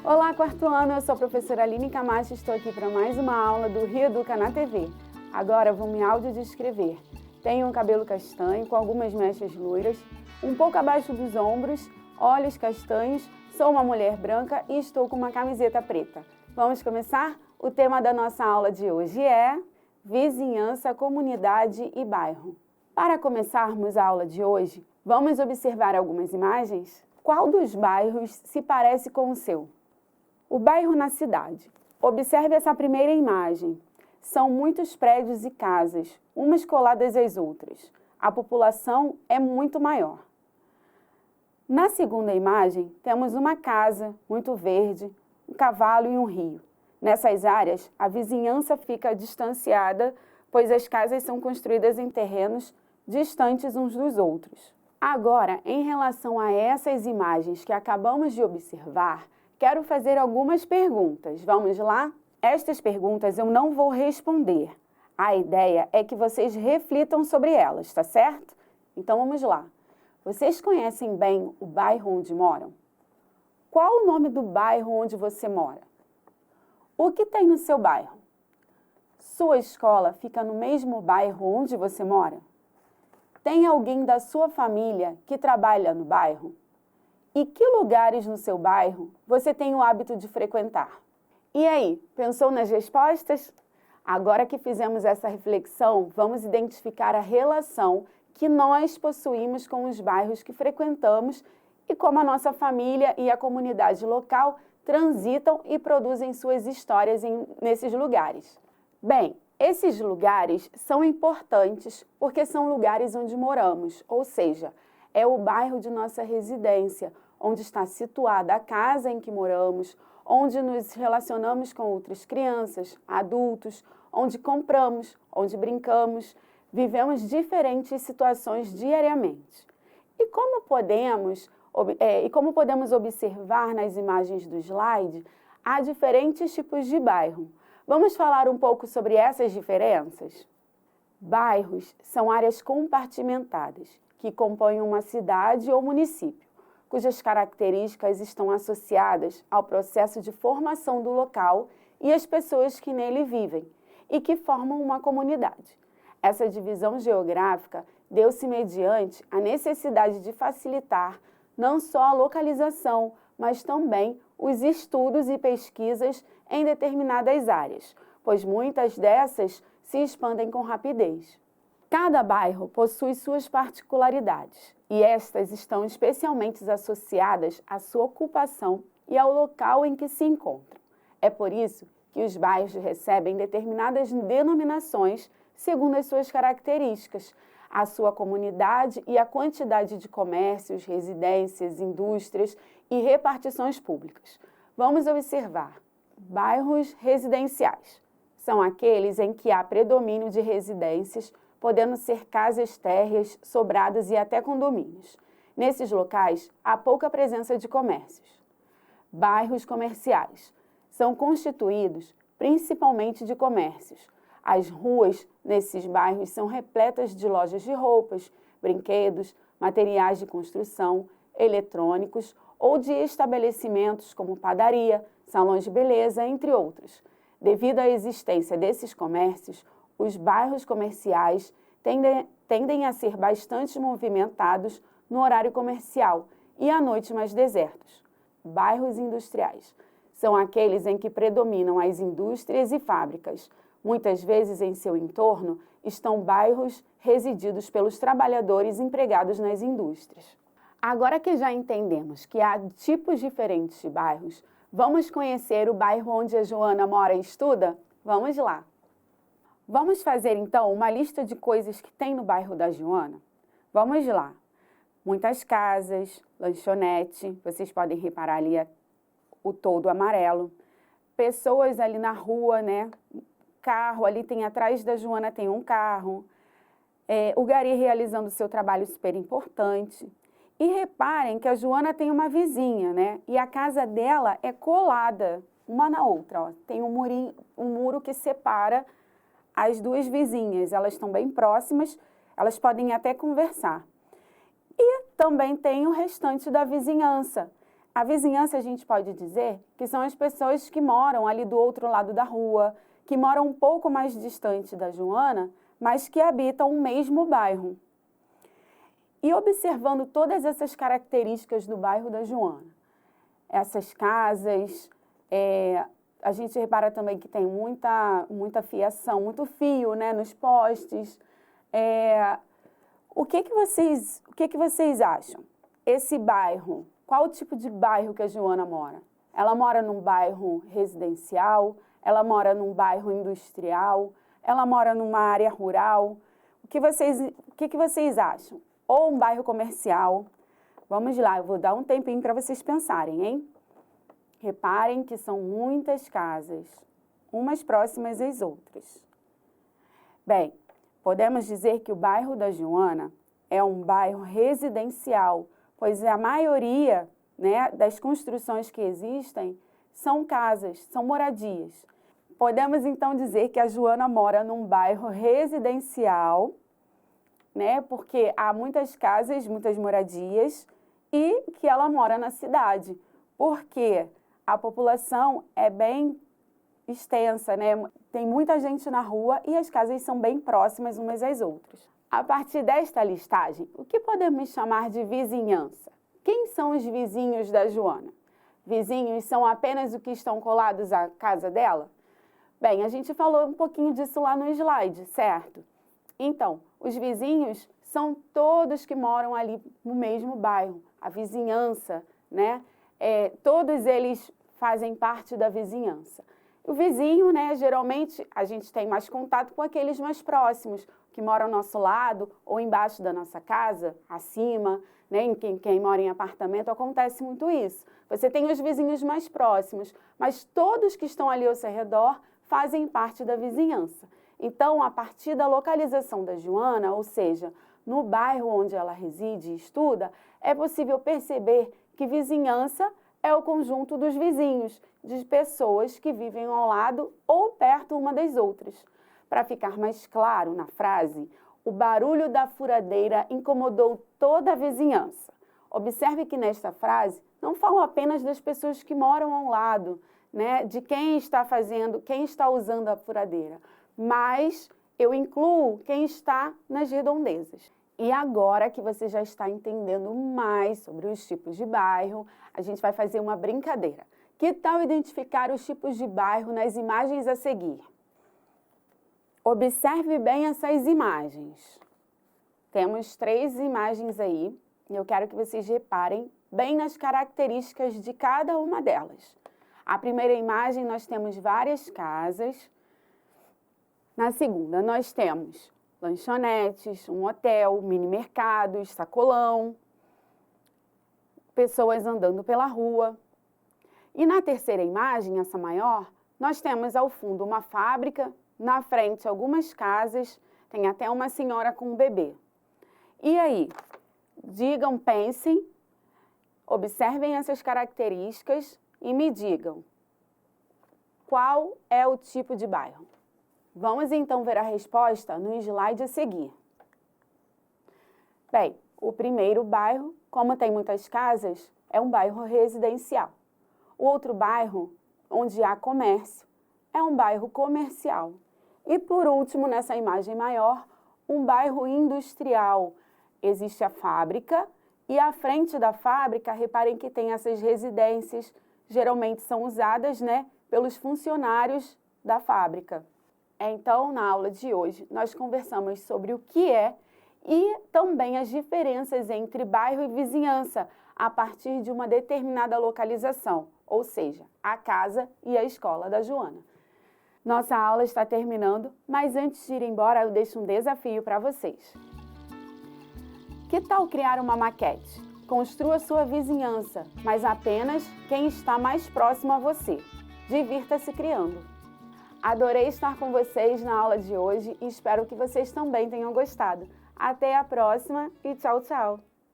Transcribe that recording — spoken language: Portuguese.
Olá, quarto ano, eu sou a professora Aline Camacho e estou aqui para mais uma aula do Reeduca na TV. Agora vou me audiodescrever. Tenho um cabelo castanho com algumas mechas loiras, um pouco abaixo dos ombros, olhos castanhos, sou uma mulher branca e estou com uma camiseta preta. Vamos começar? O tema da nossa aula de hoje é vizinhança, comunidade e bairro. Para começarmos a aula de hoje, vamos observar algumas imagens? Qual dos bairros se parece com o seu? O bairro na cidade. Observe essa primeira imagem. São muitos prédios e casas, umas coladas às outras. A população é muito maior. Na segunda imagem, temos uma casa muito verde, um cavalo e um rio. Nessas áreas, a vizinhança fica distanciada, pois as casas são construídas em terrenos distantes uns dos outros. Agora, em relação a essas imagens que acabamos de observar, quero fazer algumas perguntas. Vamos lá? Estas perguntas eu não vou responder. A ideia é que vocês reflitam sobre elas, tá certo? Então vamos lá. Vocês conhecem bem o bairro onde moram? Qual o nome do bairro onde você mora? O que tem no seu bairro? Sua escola fica no mesmo bairro onde você mora? Tem alguém da sua família que trabalha no bairro? E que lugares no seu bairro você tem o hábito de frequentar? E aí, pensou nas respostas? Agora que fizemos essa reflexão, vamos identificar a relação que nós possuímos com os bairros que frequentamos e como a nossa família e a comunidade local transitam e produzem suas histórias nesses lugares. Bem, esses lugares são importantes porque são lugares onde moramos, ou seja, é o bairro de nossa residência, onde está situada a casa em que moramos, onde nos relacionamos com outras crianças, adultos, onde compramos, onde brincamos, vivemos diferentes situações diariamente. E como podemos observar nas imagens do slide, há diferentes tipos de bairro. Vamos falar um pouco sobre essas diferenças? Bairros são áreas compartimentadas que compõem uma cidade ou município, cujas características estão associadas ao processo de formação do local e as pessoas que nele vivem, e que formam uma comunidade. Essa divisão geográfica deu-se mediante a necessidade de facilitar não só a localização, mas também os estudos e pesquisas em determinadas áreas, pois muitas dessas se expandem com rapidez. Cada bairro possui suas particularidades e estas estão especialmente associadas à sua ocupação e ao local em que se encontram. É por isso que os bairros recebem determinadas denominações segundo as suas características, a sua comunidade e a quantidade de comércios, residências, indústrias e repartições públicas. Vamos observar. Bairros residenciais são aqueles em que há predomínio de residências, podendo ser casas térreas, sobrados e até condomínios. Nesses locais, há pouca presença de comércios. Bairros comerciais são constituídos principalmente de comércios. As ruas nesses bairros são repletas de lojas de roupas, brinquedos, materiais de construção, eletrônicos ou de estabelecimentos como padaria, salões de beleza, entre outros. Devido à existência desses comércios, os bairros comerciais tendem a ser bastante movimentados no horário comercial e à noite mais desertos. Bairros industriais são aqueles em que predominam as indústrias e fábricas. Muitas vezes em seu entorno estão bairros resididos pelos trabalhadores empregados nas indústrias. Agora que já entendemos que há tipos diferentes de bairros, vamos conhecer o bairro onde a Joana mora e estuda? Vamos lá! Vamos fazer, então, uma lista de coisas que tem no bairro da Joana? Vamos lá. Muitas casas, lanchonete, vocês podem reparar ali o toldo amarelo. Pessoas ali na rua, né? Carro, ali tem atrás da Joana tem um carro. O gari realizando seu trabalho super importante. E reparem que a Joana tem uma vizinha, né? E a casa dela é colada uma na outra, ó. Tem um muro que separa as duas vizinhas, elas estão bem próximas, elas podem até conversar. E também tem o restante da vizinhança. A vizinhança, a gente pode dizer que são as pessoas que moram ali do outro lado da rua, que moram um pouco mais distante da Joana, mas que habitam o mesmo bairro. E observando todas essas características do bairro da Joana, essas casas, a gente repara também que tem muita fiação, muito fio, né, nos postes. O que que vocês acham? Esse bairro, qual o tipo de bairro que a Joana mora? Ela mora num bairro residencial? Ela mora num bairro industrial? Ela mora numa área rural? O que vocês acham? Ou um bairro comercial? Vamos lá, eu vou dar um tempinho para vocês pensarem, hein? Reparem que são muitas casas, umas próximas às outras. Bem, podemos dizer que o bairro da Joana é um bairro residencial, pois a maioria, né, das construções que existem são casas, são moradias. Podemos então dizer que a Joana mora num bairro residencial, né, porque há muitas casas, muitas moradias, e que ela mora na cidade, porque a população é bem extensa, né? Tem muita gente na rua e as casas são bem próximas umas às outras. A partir desta listagem, o que podemos chamar de vizinhança? Quem são os vizinhos da Joana? Vizinhos são apenas os que estão colados à casa dela? Bem, a gente falou um pouquinho disso lá no slide, certo? Então, os vizinhos são todos que moram ali no mesmo bairro, a vizinhança, né? Todos eles fazem parte da vizinhança. O vizinho, né, geralmente a gente tem mais contato com aqueles mais próximos, que moram ao nosso lado ou embaixo da nossa casa, acima, né, quem mora em apartamento, acontece muito isso. Você tem os vizinhos mais próximos, mas todos que estão ali ao seu redor fazem parte da vizinhança. Então, a partir da localização da Joana, ou seja, no bairro onde ela reside e estuda, é possível perceber que vizinhança é o conjunto dos vizinhos, de pessoas que vivem ao lado ou perto uma das outras. Para ficar mais claro na frase, o barulho da furadeira incomodou toda a vizinhança. Observe que nesta frase não falo apenas das pessoas que moram ao lado, né, de quem está usando a furadeira, mas eu incluo quem está nas redondezas. E agora que você já está entendendo mais sobre os tipos de bairro, a gente vai fazer uma brincadeira. Que tal identificar os tipos de bairro nas imagens a seguir? Observe bem essas imagens. Temos 3 imagens aí e eu quero que vocês reparem bem nas características de cada uma delas. A primeira imagem nós temos várias casas. Na segunda nós temos lanchonetes, um hotel, mini mercados, sacolão, pessoas andando pela rua. E na terceira imagem, essa maior, nós temos ao fundo uma fábrica, na frente algumas casas, tem até uma senhora com um bebê. E aí, digam, pensem, observem essas características e me digam qual é o tipo de bairro. Vamos então ver a resposta no slide a seguir. Bem, o primeiro bairro, como tem muitas casas, é um bairro residencial. O outro bairro, onde há comércio, é um bairro comercial. E por último, nessa imagem maior, um bairro industrial. Existe a fábrica e à frente da fábrica, reparem que tem essas residências, geralmente são usadas, né, pelos funcionários da fábrica. Então, na aula de hoje, nós conversamos sobre o que é e também as diferenças entre bairro e vizinhança a partir de uma determinada localização, ou seja, a casa e a escola da Joana. Nossa aula está terminando, mas antes de ir embora, eu deixo um desafio para vocês. Que tal criar uma maquete? Construa sua vizinhança, mas apenas quem está mais próximo a você. Divirta-se criando. Adorei estar com vocês na aula de hoje e espero que vocês também tenham gostado. Até a próxima e tchau, tchau!